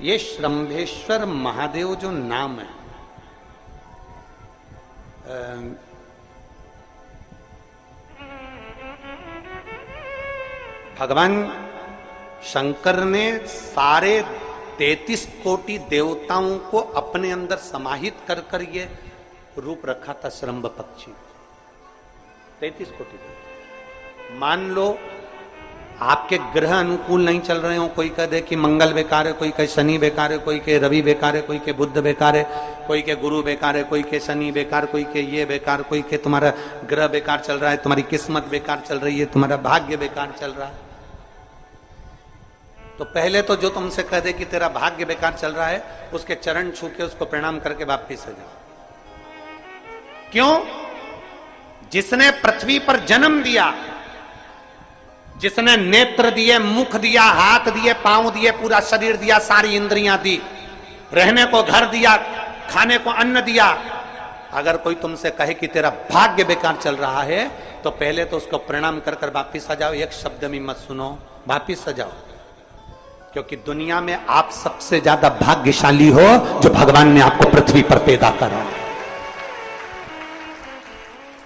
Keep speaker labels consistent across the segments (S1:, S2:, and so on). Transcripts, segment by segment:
S1: ये श्रंभेश्वर महादेव जो नाम है, भगवान शंकर ने सारे 33 कोटि देवताओं को अपने अंदर समाहित कर कर ये रूप रखा था श्रंभ पक्षी। 33 कोटि देवता। मान लो आपके ग्रह अनुकूल नहीं चल रहे हो, कोई कह दे कि मंगल बेकार है, कोई कहे शनि बेकार है, कोई के रवि बेकार है, कोई के बुध बेकार है, कोई के गुरु बेकार है, कोई के शनि बेकार, कोई के ये बेकार, कोई के तुम्हारा ग्रह बेकार चल रहा है, तुम्हारी किस्मत बेकार चल रही है, तुम्हारा भाग्य बेकार चल रहा है। तो पहले तो जो तुमसे कह दे कि तेरा भाग्य बेकार चल रहा है, उसके चरण छू के उसको प्रणाम करके वापिस आ जाओ। क्यों? जिसने पृथ्वी पर जन्म दिया, जिसने नेत्र दिए, मुख दिया, हाथ दिए, पांव दिए, पूरा शरीर दिया, सारी इंद्रियां दी, रहने को घर दिया, खाने को अन्न दिया, अगर कोई तुमसे कहे कि तेरा भाग्य बेकार चल रहा है, तो पहले तो उसको प्रणाम कर कर वापिस आ जाओ। एक शब्द में मत सुनो, वापिस आ जाओ। क्योंकि दुनिया में आप सबसे ज्यादा भाग्यशाली हो जो भगवान ने आपको पृथ्वी पर पैदा करा।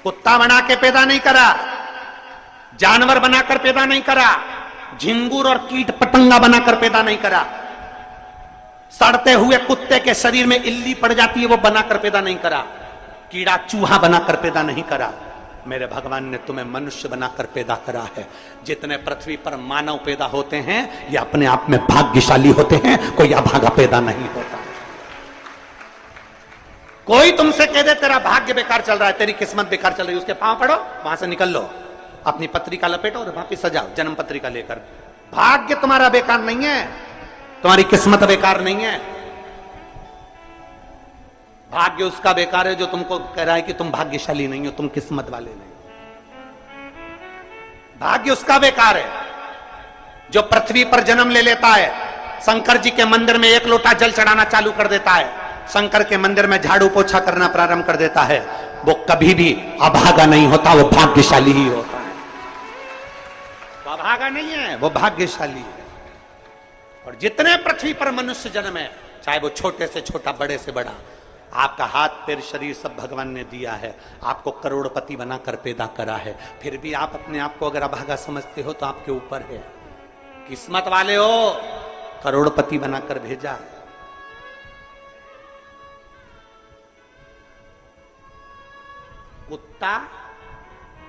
S1: कुत्ता बना के पैदा नहीं करा, जानवर बनाकर पैदा नहीं करा, झिंगुर और कीट पतंगा बनाकर पैदा नहीं करा, सड़ते हुए कुत्ते के शरीर में इल्ली पड़ जाती है वो बनाकर पैदा नहीं करा, कीड़ा चूहा बनाकर पैदा नहीं करा। मेरे भगवान ने तुम्हें मनुष्य बनाकर पैदा करा है। जितने पृथ्वी पर मानव पैदा होते हैं ये अपने आप में भाग्यशाली होते हैं, कोई अभागा पैदा नहीं होता। कोई तुमसे कह दे तेरा भाग्य बेकार चल रहा है, तेरी किस्मत बेकार चल रही है, उसके पांव पड़ो, वहां से निकल लो, अपनी पत्रिका लपेटो और वापिस सजाओ जन्म पत्रिका लेकर। भाग्य तुम्हारा बेकार नहीं है, तुम्हारी किस्मत बेकार नहीं है। भाग्य उसका बेकार है जो तुमको कह रहा है कि तुम भाग्यशाली नहीं हो, तुम किस्मत वाले नहीं। भाग्य उसका बेकार है जो पृथ्वी पर जन्म ले लेता है, शंकर जी के मंदिर में 1 लोटा जल चढ़ाना चालू कर देता है, शंकर के मंदिर में झाड़ू पोछा करना प्रारंभ कर देता है, वो कभी भी अभागा नहीं होता, वो भाग्यशाली ही होता है। वो अभागा नहीं है, वो भाग्यशाली है। और जितने पृथ्वी पर मनुष्य जन्म है, चाहे वो छोटे से छोटा, बड़े से बड़ा, आपका हाथ पैर शरीर सब भगवान ने दिया है, आपको करोड़पति बनाकर पैदा करा है, फिर भी आप अपने आप को अगर अभागा समझते हो तो आपके ऊपर है। किस्मत वाले हो, करोड़पति बनाकर भेजा है। कुत्ता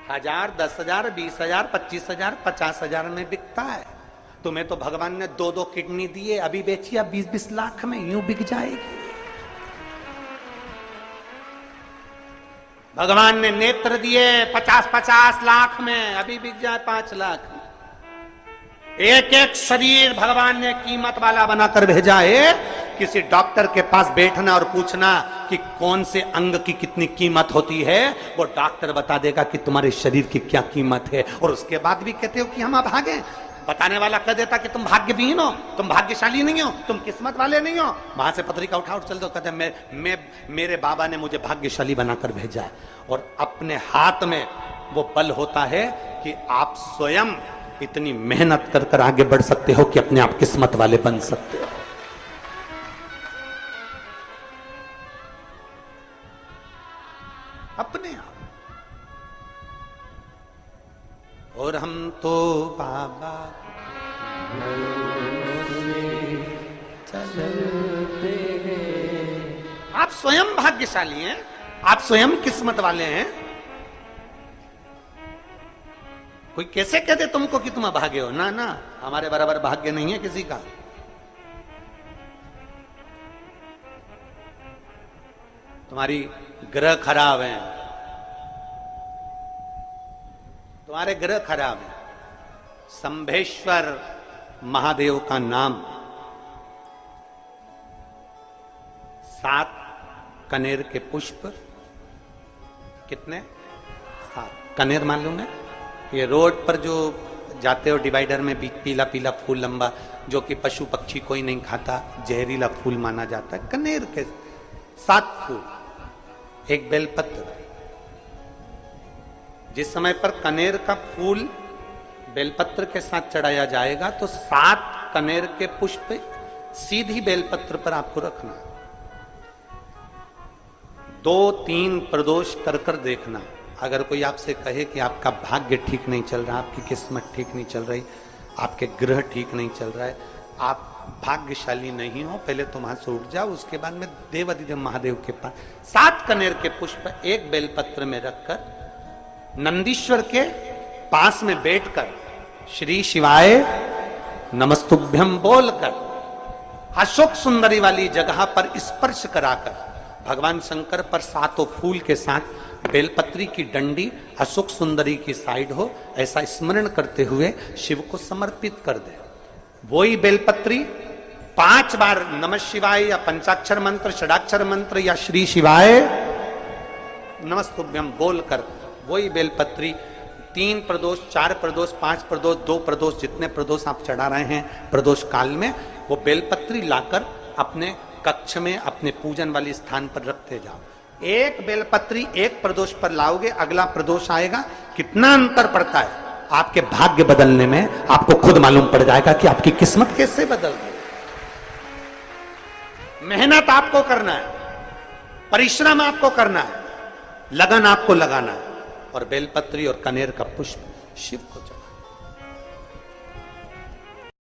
S1: 1000, 10,000, 20,000, 25,000, 50,000 में बिकता है। तुम्हें तो भगवान ने 2-2 किडनी दिए, अभी बेचिए, अब 20-20 लाख में यूं बिक जाएगी। भगवान ने नेत्र दिए 50-50 लाख में, अभी बिक जाए 5 लाख में। एक एक शरीर भगवान ने कीमत वाला बनाकर भेजा है। किसी डॉक्टर के पास बैठना और पूछना कि कौन से अंग की कितनी कीमत होती है, वो डॉक्टर बता देगा कि तुम्हारे शरीर की क्या कीमत है। और उसके बाद भी कहते हो कि हम अभागे। बताने वाला कह देता कि तुम भाग्यहीन हो, तुम भाग्यशाली नहीं हो, तुम किस्मत वाले नहीं हो। वहां से पत्रिका उठा चल दो, कहते मेरे बाबा ने मुझे भाग्यशाली बनाकर भेजा है। और अपने हाथ में वो बल होता है कि आप स्वयं इतनी मेहनत कर कर आगे बढ़ सकते हो कि अपने आप किस्मत वाले बन सकते हो। अपने आप। और हम तो बाबा चलते हैं। आप स्वयं भाग्यशाली हैं, आप स्वयं किस्मत वाले हैं। कोई कैसे कहते तुमको कि तुम अभागे हो? ना ना, हमारे बराबर भाग्य नहीं है किसी का। तुम्हारी ग्रह खराब है, तुम्हारे ग्रह खराब है। शंभेश्वर महादेव का नाम 7 कनेर के पुष्प, कितने? 7 कनेर मालूम है? ये रोड पर जो जाते हो डिवाइडर में पीला पीला फूल लंबा, जो कि पशु पक्षी कोई नहीं खाता, जहरीला फूल माना जाता है। कनेर के 7 फूल, एक बेलपत्र। जिस समय पर कनेर का फूल बेलपत्र के साथ चढ़ाया जाएगा तो 7 कनेर के पुष्प सीधी बेलपत्र पर आपको रखना, 2-3 प्रदोष कर कर देखना। अगर कोई आपसे कहे कि आपका भाग्य ठीक नहीं चल रहा, आपकी किस्मत ठीक नहीं चल रही, आपके ग्रह ठीक नहीं चल रहा है, आप भाग्यशाली नहीं हो, पहले तुम वहां से उठ जाओ, उसके बाद में देवाधिदेव महादेव के पास 7 कनेर के पुष्प एक बेलपत्र में रखकर नंदीश्वर के पास में बैठकर श्री शिवाय नमस्तुभ्यम बोलकर अशोक सुंदरी वाली जगह पर स्पर्श कराकर भगवान शंकर पर 7 फूल के साथ बेलपत्री की डंडी अशोक सुंदरी की साइड हो, ऐसा स्मरण करते हुए शिव को समर्पित कर दे। वही बेलपत्री 5 बार नमः शिवाय या पंचाक्षर मंत्र, षडाक्षर मंत्र या श्री शिवाय नमस्तुभ्यम बोलकर वही बेलपत्री 3 प्रदोष, 4 प्रदोष, 5 प्रदोष, 2 प्रदोष, जितने प्रदोष आप चढ़ा रहे हैं प्रदोष काल में, वो बेलपत्री लाकर अपने कक्ष में अपने पूजन वाले स्थान पर रखते जाओ। एक बेलपत्री एक प्रदोष पर लाओगे, अगला प्रदोष आएगा, कितना अंतर पड़ता है आपके भाग्य बदलने में, आपको खुद मालूम पड़ जाएगा कि आपकी किस्मत कैसे बदल गई। मेहनत आपको करना है, परिश्रम आपको करना है, लगन आपको लगाना है, और बेलपत्री और कनेर का पुष्प शिव को चढ़ाना।